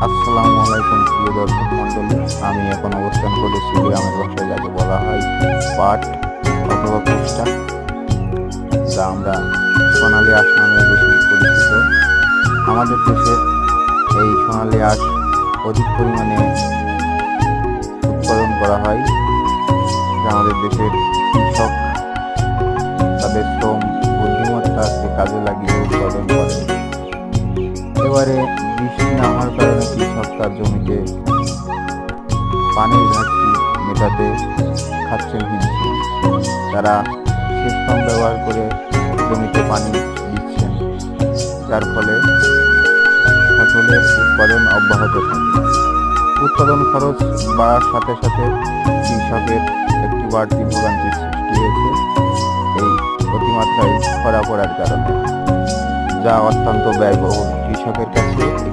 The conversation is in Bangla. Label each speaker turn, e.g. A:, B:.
A: আসসালামু আলাইকুম প্রিয় দর্শক মণ্ডলী, আমি এখন অবস্থান করেছি গ্রামের ভাষায় যাকে বলা হয় পাট অথবা কুষ্টা, যা আমরা সোনালী আঁশ নামে বেশি পরিচিত। আমাদের দেশে এই সোনালী আঁশ অধিক পরিমাণে উৎপাদন করা হয়, যা আমাদের দেশের কৃষক তাদের শ্রম বুদ্ধিমত্তাকে কাজে লাগিয়ে উৎপাদন করে। এবারে বৃষ্টি না হওয়ার কারণে কৃষক তার জমিতে পানির ঘাটতি মেটাতে খাচ্ছেন হিমশিম। তারা সেচ পাম্প ব্যবহার করে জমিতে পানি দিচ্ছেন, যার ফলে ফসলের উৎপাদন অব্যাহত থাকে। উৎপাদন খরচ বাড়ার সাথে সাথে কৃষকের একটি বাড়তি ভোগান্তির সৃষ্টি হয়েছে এই অতিমাত্রায় খরা পড়ার কারণে, যা অত্যন্ত ব্যয়বহুল। কৃষকের কাছে একটি